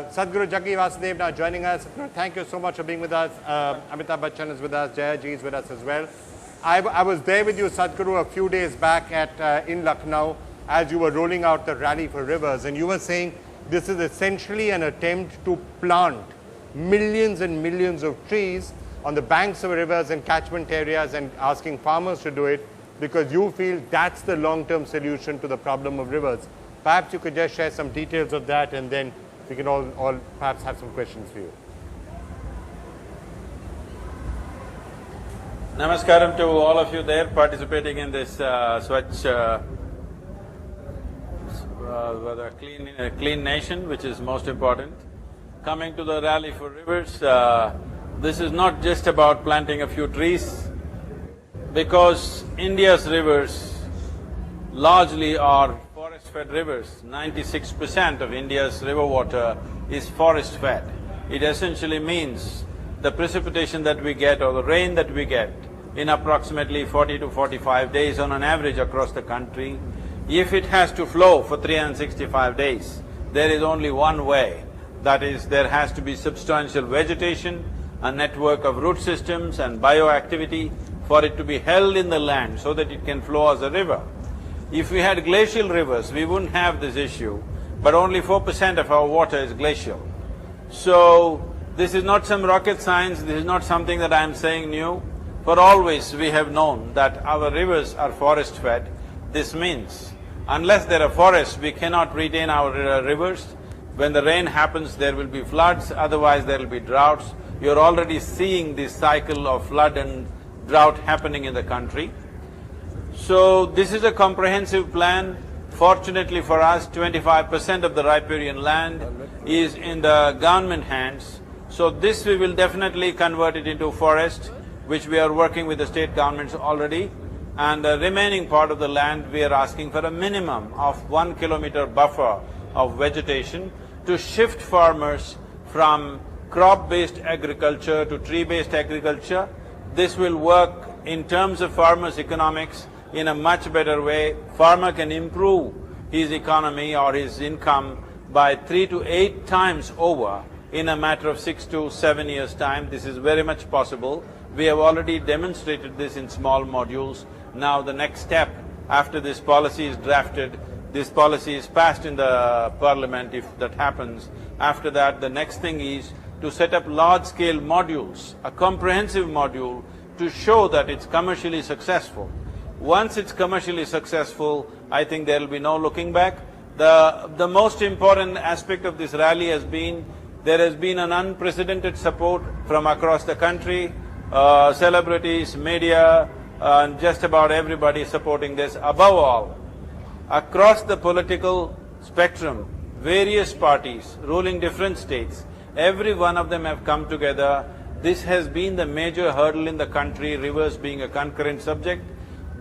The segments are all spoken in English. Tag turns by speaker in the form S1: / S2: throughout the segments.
S1: Sadhguru Jaggi Vasudev now joining us. Thank you so much for being with us. Amitabh Bachchan is with us, Jayaji is with us as well. I was there with you, Sadhguru, a few days back in Lucknow as you were rolling out the Rally for Rivers, and you were saying this is essentially an attempt to plant millions and millions of trees on the banks of rivers and catchment areas, and asking farmers to do it because you feel that's the long-term solution to the problem of rivers. Perhaps you could just share some details of that, and then we can all perhaps have some questions for you.
S2: Namaskaram to all of you there participating in this clean nation, which is most important. Coming to the Rally for Rivers, this is not just about planting a few trees, because India's rivers largely are forest-fed rivers. 96% of India's river water is forest-fed. It essentially means the precipitation that we get or the rain that we get in approximately 40 to 45 days on an average across the country, if it has to flow for 365 days, there is only one way. That is, there has to be substantial vegetation, a network of root systems and bioactivity for it to be held in the land so that it can flow as a river. If we had glacial rivers, we wouldn't have this issue, but only 4% of our water is glacial. So, this is not some rocket science, this is not something that I am saying new. For always we have known that our rivers are forest-fed. This means, unless there are forests, we cannot retain our rivers. When the rain happens, there will be floods, otherwise there will be droughts. You're already seeing this cycle of flood and drought happening in the country. So, this is a comprehensive plan. Fortunately for us, 25% of the riparian land is in the government hands. So, this we will definitely convert it into forest, which we are working with the state governments already. And the remaining part of the land, we are asking for a minimum of 1 kilometer buffer of vegetation to shift farmers from crop-based agriculture to tree-based agriculture. This will work in terms of farmers' economics in a much better way. Farmer can improve his economy or his income by 3 to 8 times over in a matter of 6 to 7 years' time. This is very much possible. We have already demonstrated this in small modules. Now the next step, after this policy is drafted, this policy is passed in the parliament, if that happens, after that the next thing is to set up large-scale modules, a comprehensive module to show that it's commercially successful. Once it's commercially successful, I think there will be no looking back. The most important aspect of this rally has been, there has been an unprecedented support from across the country, celebrities, media, and just about everybody supporting this. Above all, across the political spectrum, various parties ruling different states, every one of them have come together. This has been the major hurdle in the country, rivers being a concurrent subject.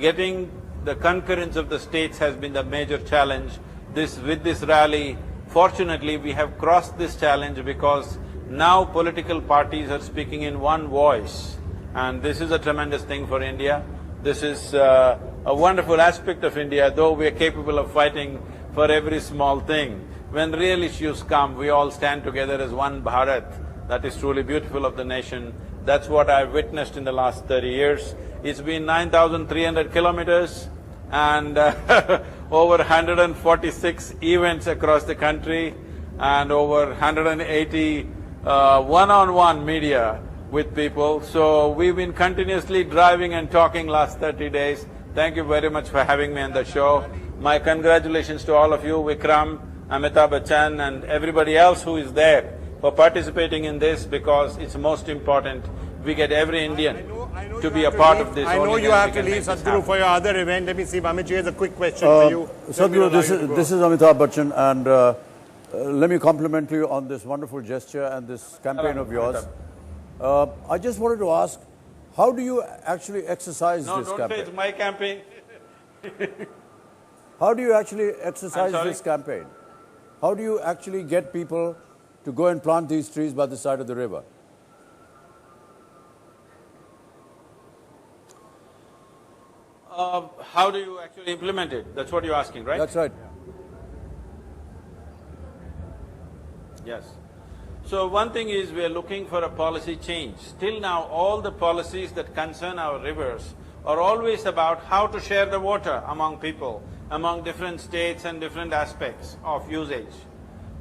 S2: Getting the concurrence of the states has been the major challenge. With this rally, fortunately, we have crossed this challenge because now political parties are speaking in one voice, and this is a tremendous thing for India. This is a wonderful aspect of India, though we are capable of fighting for every small thing. When real issues come, we all stand together as one Bharat. That is truly beautiful of the nation. That's what I've witnessed in the last 30 years. It's been 9,300 kilometers and over 146 events across the country and over 180 one-on-one media with people. So, we've been continuously driving and talking last 30 days. Thank you very much for having me on the show. My congratulations to all of you, Vikram, Amitabh Bachchan and everybody else who is there for participating in this, because it's most important we get every Indian to be a part of this.
S1: I know you have to leave, Sadhguru, for your other event. Let me see, Amit, here's a quick question for you.
S3: Sadhguru, this is Amitabh Bachchan, and let me compliment you on this wonderful gesture and this campaign of yours. I just wanted to ask, how do you actually exercise this campaign?
S2: No, don't say it's my campaign.
S3: How do you actually exercise this campaign? How do you actually get people to go and plant these trees by the side of the river?
S2: How do you actually implement it? That's what you're asking, right?
S3: That's right.
S2: Yes. So one thing is we are looking for a policy change. Till now, all the policies that concern our rivers are always about how to share the water among people, among different states and different aspects of usage.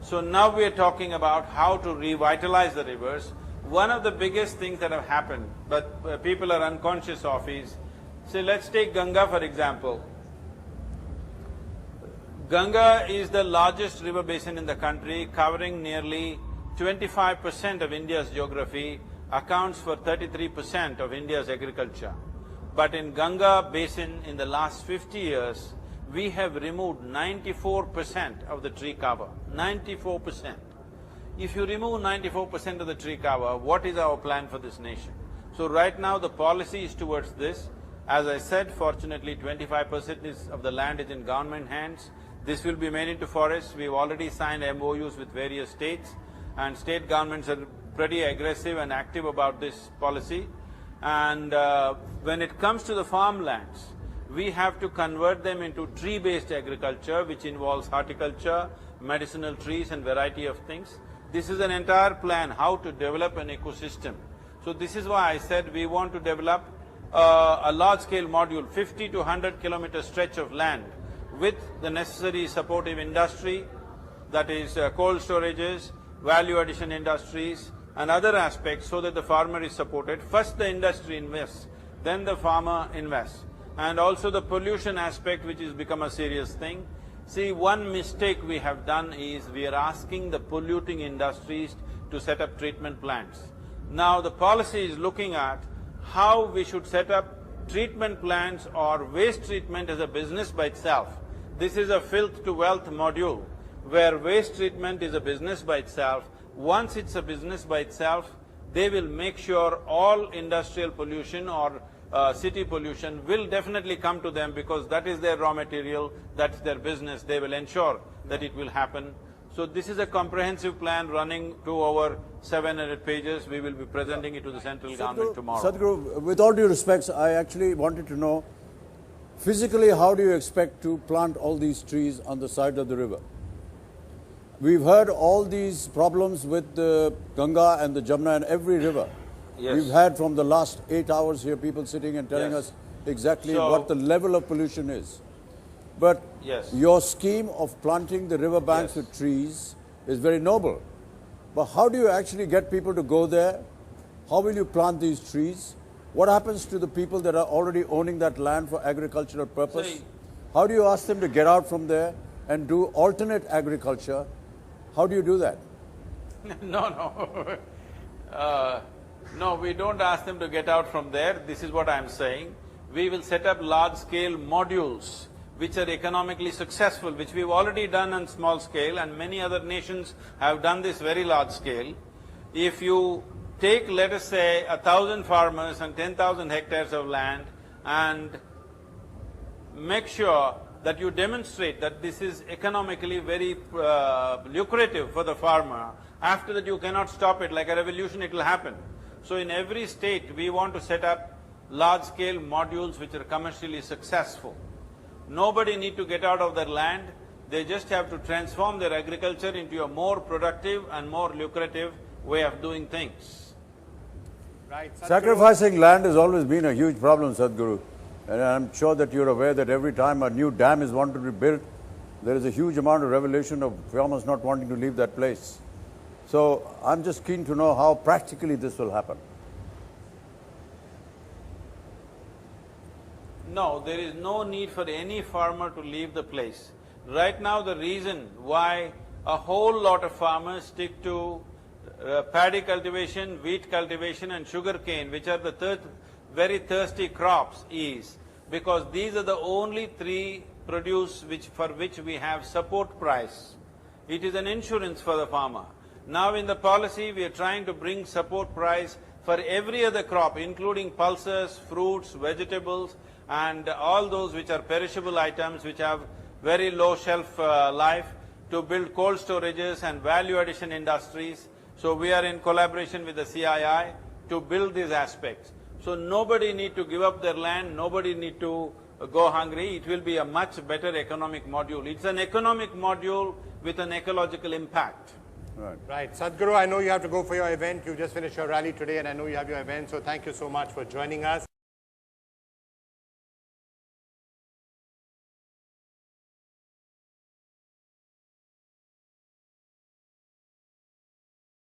S2: So now we are talking about how to revitalize the rivers. One of the biggest things that have happened, but people are unconscious of is, say let's take Ganga for example. Ganga is the largest river basin in the country, covering nearly 25% of India's geography, accounts for 33% of India's agriculture. But in Ganga basin, in the last 50 years, we have removed 94% of the tree cover, 94%. If you remove 94% of the tree cover, what is our plan for this nation? So right now the policy is towards this. As I said, fortunately 25% of the land is in government hands. This will be made into forests. We've already signed MOUs with various states, and state governments are pretty aggressive and active about this policy. And when it comes to the farmlands, we have to convert them into tree-based agriculture, which involves horticulture, medicinal trees and variety of things. This is an entire plan how to develop an ecosystem. So this is why I said we want to develop a large-scale module, 50 to 100 kilometer stretch of land with the necessary supportive industry, that is cold storages, value addition industries and other aspects, so that the farmer is supported. First the industry invests, then the farmer invests. And also the pollution aspect, which has become a serious thing. See, one mistake we have done is we are asking the polluting industries to set up treatment plants. Now the policy is looking at how we should set up treatment plants or waste treatment as a business by itself. This is a filth to wealth module, where waste treatment is a business by itself. Once it's a business by itself, they will make sure all industrial pollution or city pollution will definitely come to them, because that is their raw material, that's their business, they will ensure that it will happen. So this is a comprehensive plan running to over 700 pages. We will be presenting it to the central government tomorrow.
S3: Sadhguru, with all due respects, I actually wanted to know, physically, how do you expect to plant all these trees on the side of the river? We've heard all these problems with the Ganga and the Jamna and every river.
S2: Yes.
S3: We've had from the last 8 hours here people sitting and telling us exactly what the level of pollution is. But your scheme of planting the river banks with trees is very noble. But how do you actually get people to go there? How will you plant these trees? What happens to the people that are already owning that land for agricultural purpose? How do you ask them to get out from there and do alternate agriculture? How do you do that?
S2: No, we don't ask them to get out from there. This is what I'm saying. We will set up large-scale modules which are economically successful, which we've already done on small scale, and many other nations have done this very large scale. If you take, let us say, 1,000 farmers and 10,000 hectares of land and make sure that you demonstrate that this is economically very lucrative for the farmer, after that you cannot stop it. Like a revolution, it will happen. So in every state, we want to set up large-scale modules which are commercially successful. Nobody need to get out of their land, they just have to transform their agriculture into a more productive and more lucrative way of doing things.
S1: Right.
S3: Sacrificing land has always been a huge problem, Sadhguru. And I'm sure that you're aware that every time a new dam is wanted to be built, there is a huge amount of revelation of farmers not wanting to leave that place. So I'm just keen to know how practically this will happen.
S2: No, there is no need for any farmer to leave the place. Right now, the reason why a whole lot of farmers stick to paddy cultivation, wheat cultivation and sugarcane, which are the very thirsty crops, is because these are the only three produce for which we have support price. It is an insurance for the farmer. Now in the policy, we are trying to bring support price for every other crop, including pulses, fruits, vegetables, and all those which are perishable items which have very low shelf life, to build cold storages and value addition industries. So we are in collaboration with the CII to build these aspects. So nobody need to give up their land, nobody need to go hungry. It will be a much better economic module. It's an economic module with an ecological impact.
S3: Right.
S1: Right. Sadhguru, I know you have to go for your event. You just finished your rally today and I know you have your event. So thank you so much for joining us.